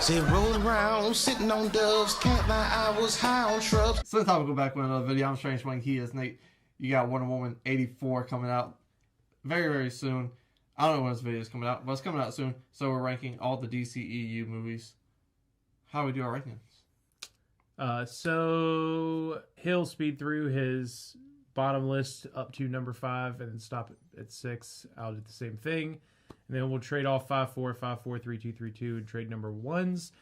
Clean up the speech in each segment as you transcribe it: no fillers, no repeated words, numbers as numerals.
Say rolling around, sitting on doves, can't lie, I was high on shrubs. So time we go back with another video. I'm Strange Wayne. He is Nate. You got Wonder Woman 84 coming out very, very soon. I don't know when this video is coming out, but it's coming out soon. So we're ranking all the DCEU movies. How do we do our rankings? So he'll speed through his bottom list up to number 5 and then stop at 6. I'll do the same thing. And then we'll trade off 5, 4, 5, 4, 3, 2, 3, 2, and trade number 1s.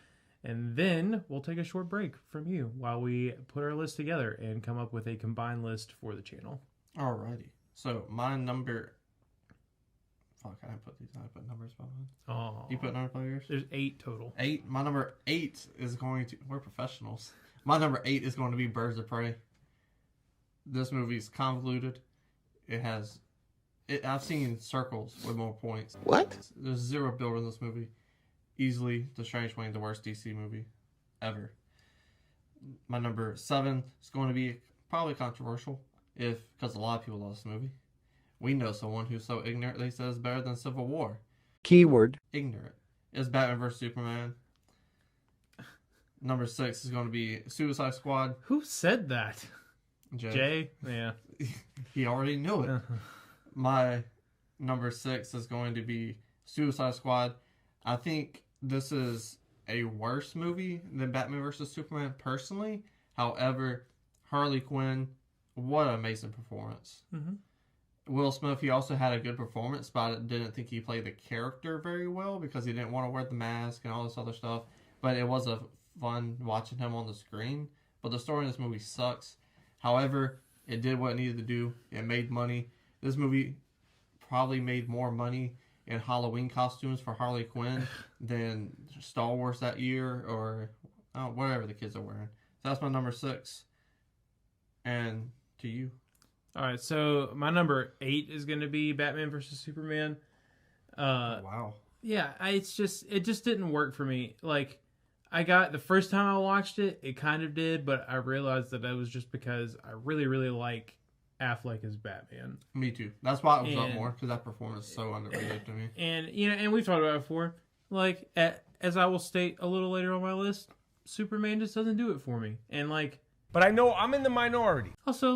And then we'll take a short break from you while we put our list together and come up with a combined list for the channel. Alrighty. So my number... Fuck, I didn't put these. I put numbers behind. Oh. You put number by yours? There's 8 total. 8. My number 8 is going to... We're professionals. My number 8 is going to be Birds of Prey. This movie's convoluted. It has... I've seen circles with more points. What? There's 0 build in this movie. Easily, The Strange Wayne, the worst DC movie ever. My number 7 is going to be probably controversial, because a lot of people love this movie. We know someone who's so ignorant they says better than Civil War. Keyword. Ignorant. It's Batman vs. Superman. Number 6 is going to be Suicide Squad. Who said that? Jay? Yeah. He already knew it. My number 6 is going to be Suicide Squad. I think this is a worse movie than Batman vs. Superman personally. However, Harley Quinn, what an amazing performance. Mm-hmm. Will Smith, he also had a good performance, but I didn't think he played the character very well because he didn't want to wear the mask and all this other stuff. But it was a fun watching him on the screen. But the story in this movie sucks. However, it did what it needed to do. It made money. This movie probably made more money in Halloween costumes for Harley Quinn than Star Wars that year or whatever the kids are wearing. So that's my number 6. And to you. All right, so my number 8 is going to be Batman vs. Superman. Wow. Yeah, it just didn't work for me. Like, the first time I watched it, it kind of did, but I realized that it was just because I really, really like Affleck as Batman. Me too. That's why it was up more, because that performance is so underrated to me. And and we've talked about it before. Like, as I will state a little later on my list, Superman just doesn't do it for me. And But I know I'm in the minority. Also,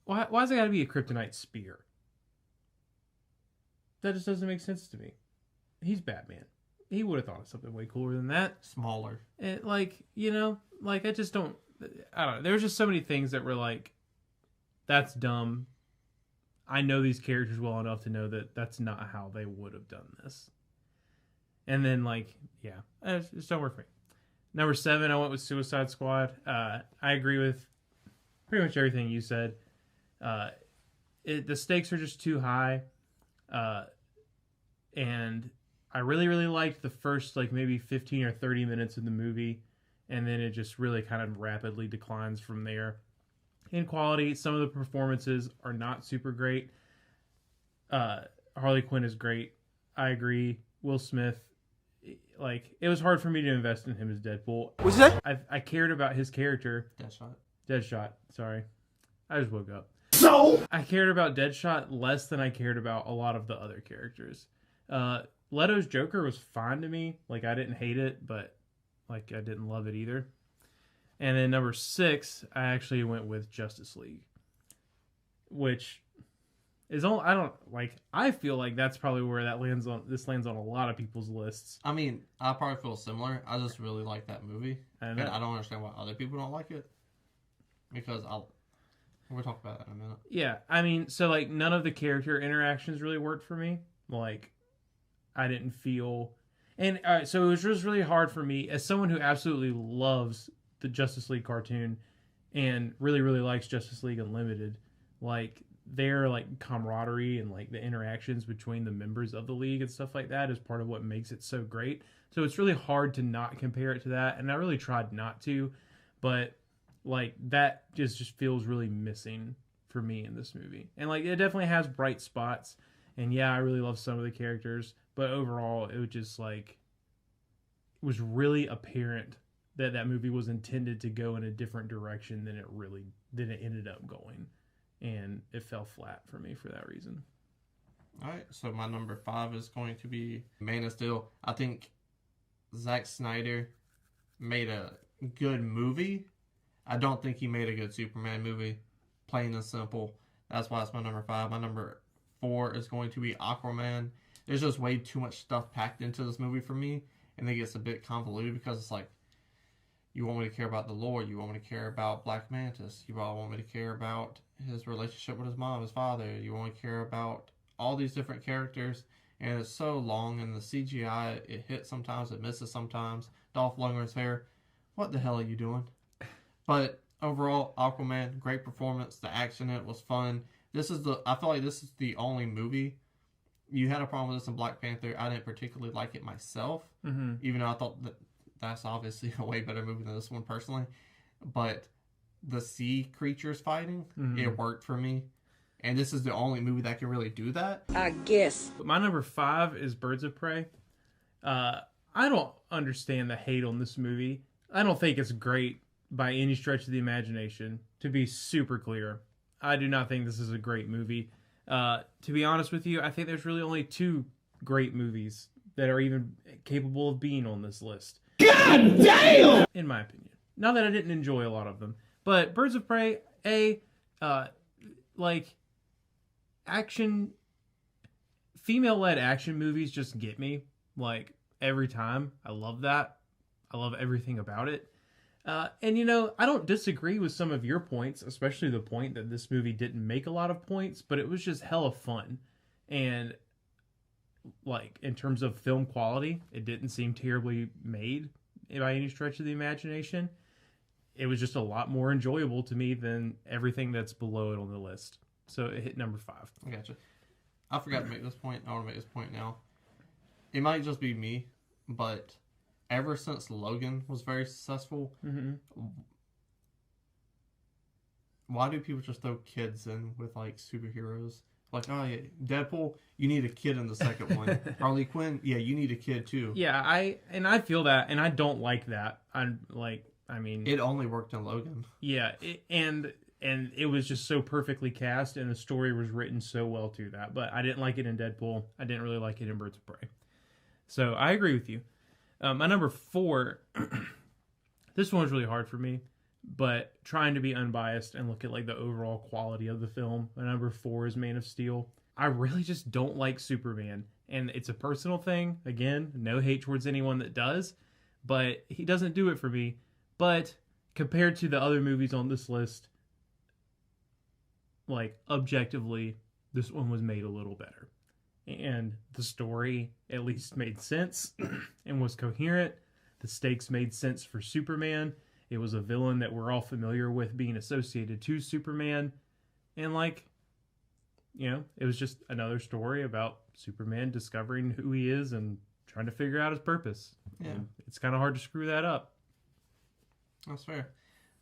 why's it got to be a kryptonite spear? That just doesn't make sense to me. He's Batman. He would have thought of something way cooler than that. Smaller. And I just don't. I don't know. There's just so many things that were like, that's dumb. I know these characters well enough to know that that's not how they would have done this. And then it just don't work for me. Number 7, I went with Suicide Squad. I agree with pretty much everything you said. The stakes are just too high. And I really, really liked the first maybe 15 or 30 minutes of the movie. And then it just really kind of rapidly declines from there. In quality, some of the performances are not super great. Harley Quinn is great. I agree. Will Smith, it was hard for me to invest in him as Deadpool. What's that? I cared about his character. Deadshot. Sorry. I just woke up. So? I cared about Deadshot less than I cared about a lot of the other characters. Leto's Joker was fine to me. I didn't hate it, but I didn't love it either. And then number 6, I actually went with Justice League, which is I feel like that's probably where this lands on a lot of people's lists. I mean, I probably feel similar. I just really like that movie. And I don't understand why other people don't like it. Because we'll talk about that in a minute. Yeah, I mean, so none of the character interactions really worked for me. I didn't feel... And so it was just really hard for me, as someone who absolutely loves the Justice League cartoon and really, really likes Justice League Unlimited, their camaraderie and the interactions between the members of the league and stuff like that is part of what makes it so great. So it's really hard to not compare it to that, and I really tried not to, but that just feels really missing for me in this movie. And it definitely has bright spots, and yeah, I really love some of the characters, but overall it was just it was really apparent that movie was intended to go in a different direction than it ended up going, and it fell flat for me for that reason. All right, so my number 5 is going to be Man of Steel. I think Zack Snyder made a good movie. I don't think he made a good Superman movie. Plain and simple. That's why it's my number 5. My number 4 is going to be Aquaman. There's just way too much stuff packed into this movie for me, and it gets a bit convoluted because it's like, you want me to care about the lore, you want me to care about Black Mantis, you all want me to care about his relationship with his mom, his father, you want me to care about all these different characters, and it's so long, and the CGI, it hits sometimes, it misses sometimes. Dolph Lundgren's hair, what the hell are you doing? But overall, Aquaman, great performance, the action in it was fun. I feel like this is the only movie. You had a problem with this in Black Panther. I didn't particularly like it myself, even though I thought that's obviously a way better movie than this one personally. But the sea creatures fighting, it worked for me. And this is the only movie that can really do that. I guess. My number 5 is Birds of Prey. I don't understand the hate on this movie. I don't think it's great by any stretch of the imagination. To be super clear, I do not think this is a great movie. To be honest with you, I think there's really only 2 great movies that are even capable of being on this list. God damn! In my opinion. Not that I didn't enjoy a lot of them. But Birds of Prey, action, female-led action movies just get me. Like, every time. I love that. I love everything about it. And, I don't disagree with some of your points, especially the point that this movie didn't make a lot of points, but it was just hella fun. And, like, in terms of film quality, it didn't seem terribly made by any stretch of the imagination. It was just a lot more enjoyable to me than everything that's below it on the list. So it hit number 5. I gotcha. I forgot to make this point. I want to make this point now. It might just be me, but ever since Logan was very successful, why do people just throw kids in with, like, superheroes? Like, oh, yeah, Deadpool, you need a kid in the second one. Harley Quinn, yeah, you need a kid, too. Yeah, I feel that, and I don't like that. It only worked in Logan. Yeah, and it was just so perfectly cast, and the story was written so well to that. But I didn't like it in Deadpool. I didn't really like it in Birds of Prey. So I agree with you. My number 4, this one was really hard for me, but trying to be unbiased and look at like the overall quality of the film, my number 4 is Man of Steel. I really just don't like Superman, and it's a personal thing. Again, no hate towards anyone that does, but he doesn't do it for me. But compared to the other movies on this list, like, objectively, this one was made a little better. And the story at least made sense and was coherent. The stakes made sense for Superman. It was a villain that we're all familiar with being associated to Superman. And, like, it was just another story about Superman discovering who he is and trying to figure out his purpose. Yeah. And it's kind of hard to screw that up. That's fair.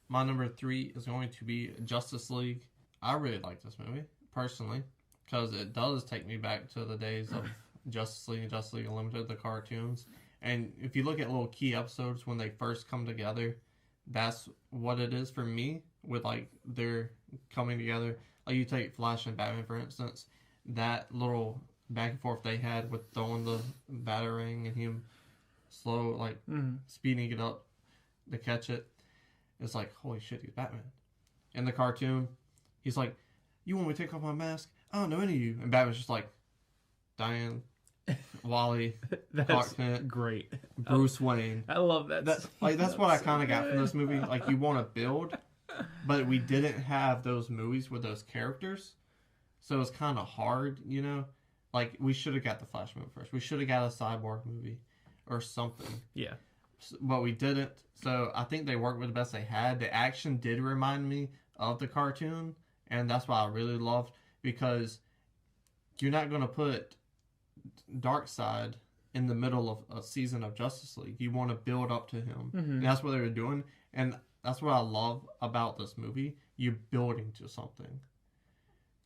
My number 3 is going to be Justice League. I really like this movie, personally, because it does take me back to the days of Justice League and Justice League Unlimited, the cartoons. And if you look at little key episodes when they first come together, that's what it is for me with, like, their coming together. Like, you take Flash and Batman, for instance, that little back and forth they had with throwing the batarang and him slow, like, speeding it up to catch it. It's like, holy shit, he's Batman. In the cartoon, he's like, you want me to take off my mask? I don't know any of you. And Batman's just like, Diane, Wally, Clark Kent, great. Bruce Wayne. I love that. That's what I kind of got from this movie. Like, you want to build, but we didn't have those movies with those characters. So it's kind of hard, Like, we should have got the Flash movie first. We should have got a Cyborg movie or something. Yeah. But we didn't. So I think they worked with the best they had. The action did remind me of the cartoon, and that's why I really loved, because you're not going to put Darkseid in the middle of a season of Justice League. You want to build up to him. And that's what they were doing, and that's what I love about this movie. You're building to something,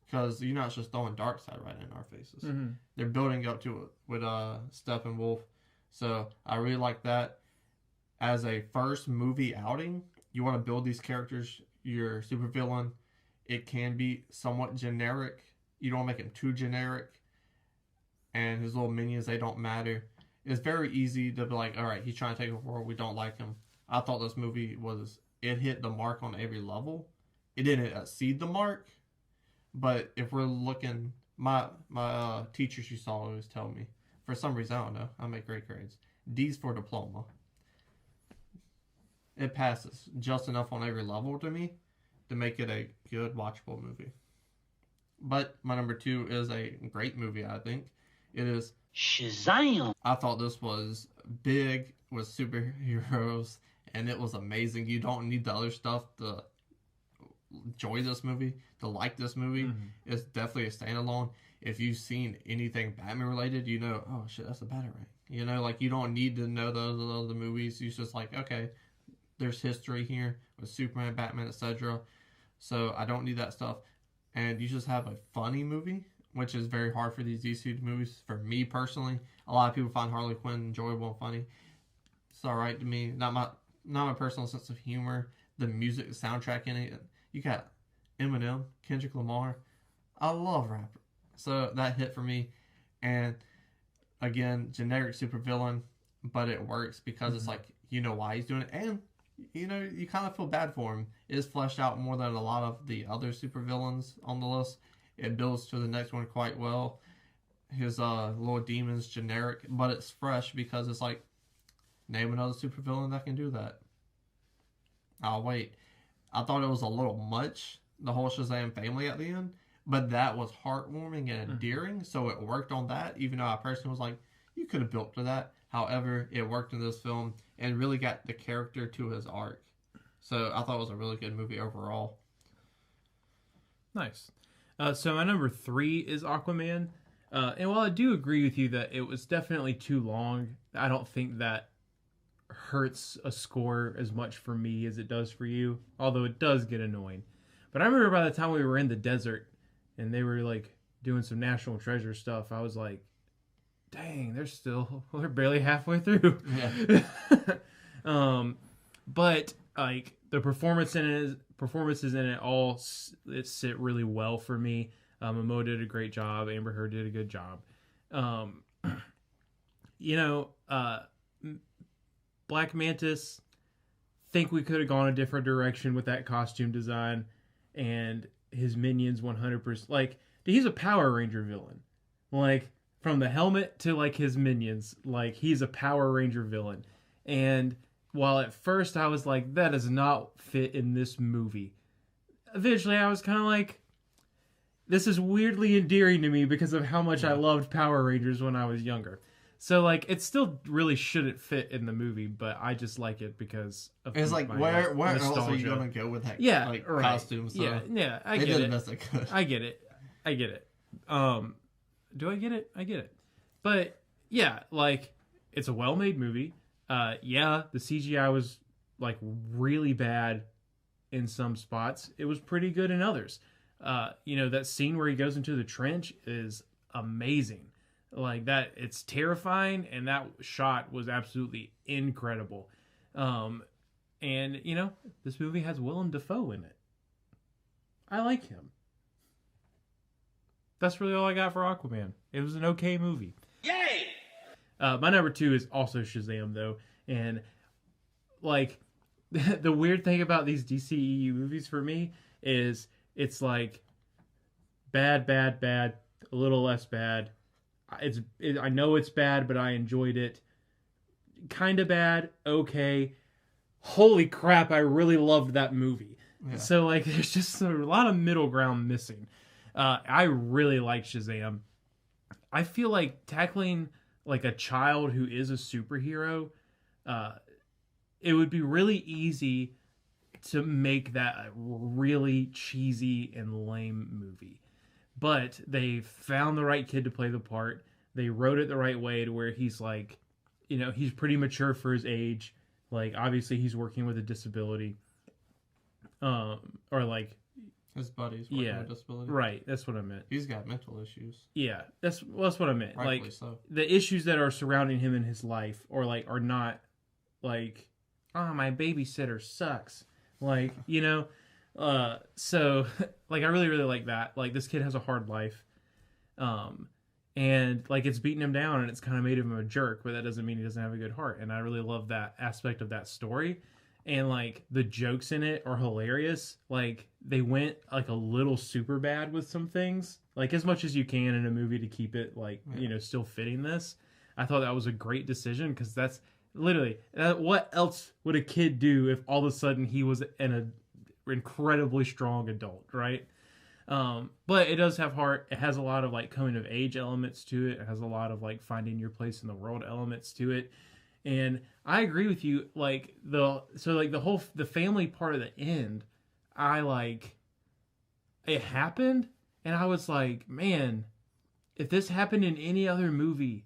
because you're not just throwing Darkseid right in our faces. They're building up to it with Steppenwolf. So I really like that. As a first movie outing, you want to build these characters. Your supervillain, it can be somewhat generic. You don't make him too generic. And his little minions, they don't matter. it's very easy to be like, all right, he's trying to take over the world. We don't like him. I thought this movie it hit the mark on every level. It didn't exceed the mark, but if we're looking, my teachers used to always tell me, for some reason, I don't know, I make great grades. D's for diploma. It passes just enough on every level to me to make it a good, watchable movie. But my number 2 is a great movie, I think. It is Shazam! I thought this was big with superheroes, and it was amazing. You don't need the other stuff to enjoy this movie, to like this movie. Mm-hmm. It's definitely a standalone. If you've seen anything Batman related, you know, oh shit, that's a Batarang. You know, like, you don't need to know those other movies. You're just like, okay, there's history here with Superman, Batman, etc. So I don't need that stuff. And you just have a funny movie, which is very hard for these DC movies. For me personally, a lot of people find Harley Quinn enjoyable and funny. It's all right to me. Not my personal sense of humor. The music, the soundtrack in it. You got Eminem, Kendrick Lamar. I love rapper, so that hit for me. And again, generic supervillain, but it works because it's like, you know why he's doing it, and you know, you kind of feel bad for him. It is fleshed out more than a lot of the other supervillains on the list. It builds to the next one quite well. His little demon's generic, but it's fresh because it's like, name another supervillain that can do that. I'll wait. I thought it was a little much, the whole Shazam family at the end, but that was heartwarming and endearing, so it worked on that, even though I personally was like, you could have built to that. However, it worked in this film and really got the character to his arc. So I thought it was a really good movie overall. Nice. So my number 3 is Aquaman. And while I do agree with you that it was definitely too long, I don't think that hurts a score as much for me as it does for you. Although it does get annoying. But I remember by the time we were in the desert and they were like doing some National Treasure stuff, I was like, dang, they're barely halfway through. Yeah. But like the performances in it all sit really well for me. Momoa did a great job. Amber Heard did a good job. Black Mantis, think we could have gone a different direction with that costume design, and his minions 100%. Like, he's a Power Ranger villain. Like, from the helmet to like his minions, like, he's a Power Ranger villain. And while at first I was like, that does not fit in this movie, eventually I was kind of like, this is weirdly endearing to me because of how much I loved Power Rangers when I was younger. So like, it still really shouldn't fit in the movie, but I just like it because of it's like, where else are you gonna go with that? Yeah, like, right. Costume. So yeah, I they get did it. the best they could. I get it. Do I get it? I get it. But yeah, like, it's a well-made movie. Yeah, the CGI was like really bad in some spots. It was pretty good in others. That scene where he goes into the trench is amazing. Like, that, it's terrifying, and that shot was absolutely incredible. And this movie has Willem Dafoe in it. I like him. That's really all I got for Aquaman. It was an okay movie. Yay! My number 2 is also Shazam, though. And, like, the weird thing about these DCEU movies for me is it's like bad, a little less bad. I know it's bad, but I enjoyed it. Kind of bad, okay. Holy crap, I really loved that movie. Yeah. So, like, there's just a lot of middle ground missing. I really like Shazam. I feel like tackling like a child who is a superhero, it would be really easy to make that a really cheesy and lame movie. But they found the right kid to play the part. They wrote it the right way to where he's like, he's pretty mature for his age. Like, obviously he's working with a disability. Or like, his buddies working with disability. Right, that's what I meant. He's got mental issues. Yeah, that's what I meant. Rightfully like, so. The issues that are surrounding him in his life, or like, are not like, oh, my babysitter sucks. Like, so like, I really, really like that. Like, this kid has a hard life. and like it's beaten him down and it's kind of made him a jerk, but that doesn't mean he doesn't have a good heart. And I really love that aspect of that story. And like the jokes in it are hilarious. Like they went like a little super bad with some things, like as much as you can in a movie to keep it like, you know, still fitting this. I thought that was a great decision, because that's literally what else would a kid do if all of a sudden he was an incredibly strong adult, right? But it does have heart. It has a lot of like coming of age elements to it. It has a lot of like finding your place in the world elements to it. And I agree with you. Like the family part of the end, I like it happened, and I was like, man, if this happened in any other movie,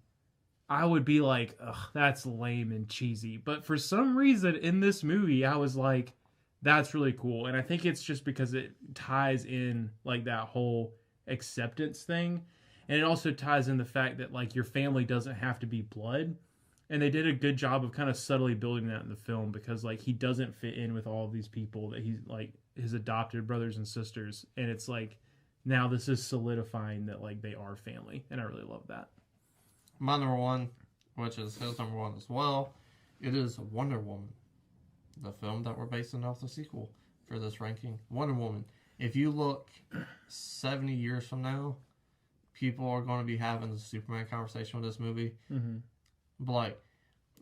I would be like, ugh, that's lame and cheesy. But for some reason in this movie, I was like, that's really cool. And I think it's just because it ties in like that whole acceptance thing. And it also ties in the fact that like your family doesn't have to be blood. And they did a good job of kind of subtly building that in the film, because like he doesn't fit in with all of these people that he's like his adopted brothers and sisters. And it's like, now this is solidifying that like they are family. And I really love that. My number one, which is his number one as well, it is Wonder Woman, the film that we're basing off the sequel for this ranking. Wonder Woman. If you look 70 years from now, people are going to be having the Superman conversation with this movie. Mm-hmm. But like,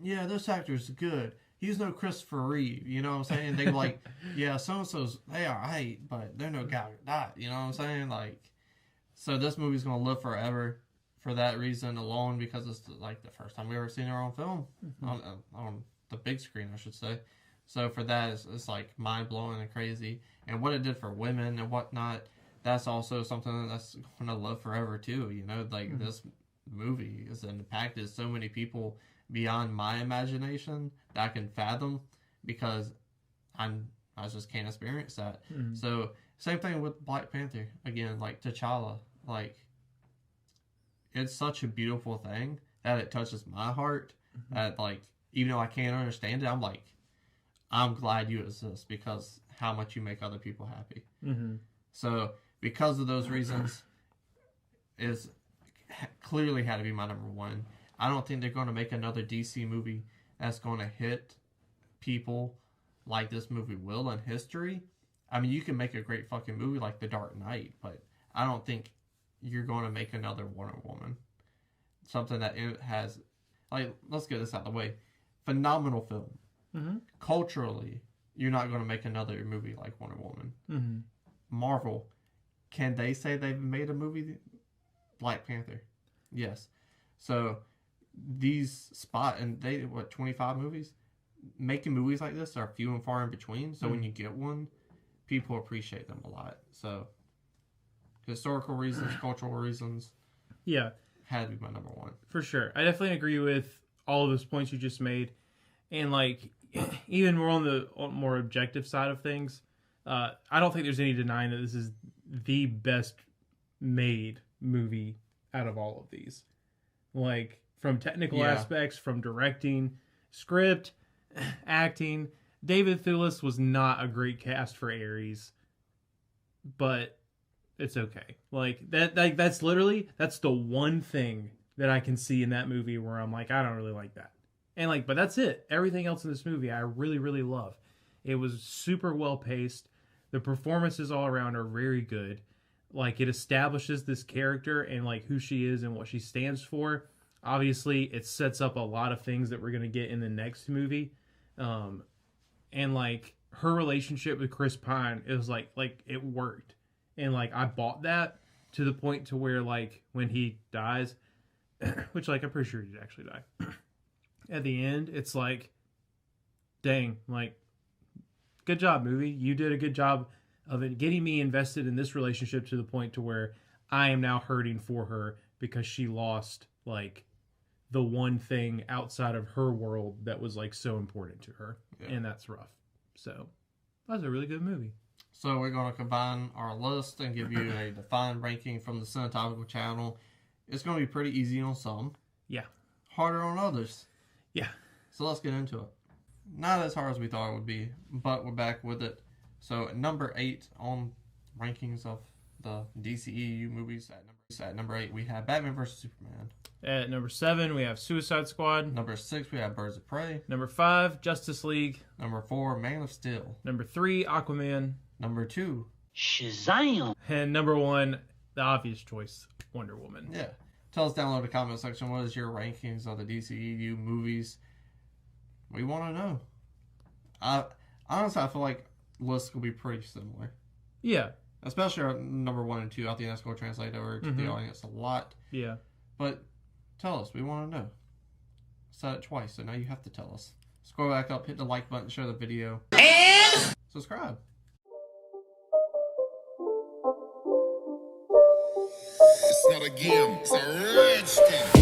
yeah, this actor's good. He's no Christopher Reeve, you know what I'm saying? They like, yeah, so-and-so's, they are right, but they're no Gal Gadot, you know what I'm saying? Like, so this movie's going to live forever for that reason alone, because it's like the first time we ever seen her on film, on the big screen, I should say. So for that, it's like mind-blowing and crazy. And what it did for women and whatnot, that's also something that's going to live forever too, you know? Like, this movie has impacted so many people beyond my imagination that I can fathom, because I just can't experience that. So same thing with Black Panther. Again, like T'Challa, like it's such a beautiful thing that it touches my heart. That like, even though I can't understand it, I'm like, I'm glad you exist, because how much you make other people happy. So because of those reasons, is clearly had to be my number one. I don't think they're going to make another DC movie that's going to hit people like this movie will in history. I mean, you can make a great fucking movie like The Dark Knight, but I don't think you're going to make another Wonder Woman. Something that it has, like, let's get this out of the way. Phenomenal film. Culturally, you're not going to make another movie like Wonder Woman. Marvel, can they say they've made a movie Black Panther? Yes. So these and they 25 movies. Making movies like this are few and far in between. So when you get one, people appreciate them a lot. So historical reasons, cultural reasons, yeah, had to be my number one for sure. I definitely agree with all of those points you just made, and like even more on the more objective side of things, I don't think there's any denying that this is the best made movie out of all of these. Like, from technical aspects, from directing, script, acting. David Thewlis was not a great cast for Ares, but it's okay. Like that's literally, that's the one thing that I can see in that movie where I'm like, I don't really like that. And like, but that's it. Everything else in this movie I really, really love. It was super well paced. The performances all around are very good. Like, it establishes this character and like who she is and what she stands for. Obviously, it sets up a lot of things that we're going to get in the next movie. And like her relationship with Chris Pine, it was like it worked. And like, I bought that to the point to where like when he dies, which like I'm pretty sure he did actually die. At the end, it's like, dang, like, good job, movie. You did a good job of it getting me invested in this relationship to the point to where I am now hurting for her because she lost like the one thing outside of her world that was like so important to her. Yeah. And that's rough. So that was a really good movie. So we're going to combine our list and give you a defined ranking from the Cinematopical channel. It's going to be pretty easy on some. Yeah. Harder on others. Yeah. So let's get into it. Not as hard as we thought it would be, but we're back with it. So number 8 on rankings of the DCEU movies at number At number 8, we have Batman vs. Superman. At number 7, we have Suicide Squad. Number 6, we have Birds of Prey. Number 5, Justice League. Number 4, Man of Steel. Number 3, Aquaman. Number 2, Shazam! And number 1, the obvious choice, Wonder Woman. yeah. Tell us down below in the comment section, what is your rankings of the DCEU movies? We want to know. Honestly, I feel like lists will be pretty similar. Yeah. Especially our number 1 and 2. I think that's going to translate over to the audience a lot. Yeah. But tell us. We want to know. Said it twice, so now you have to tell us. Scroll back up, hit the like button, share the video. And subscribe. It's not a game, it's a rich thing.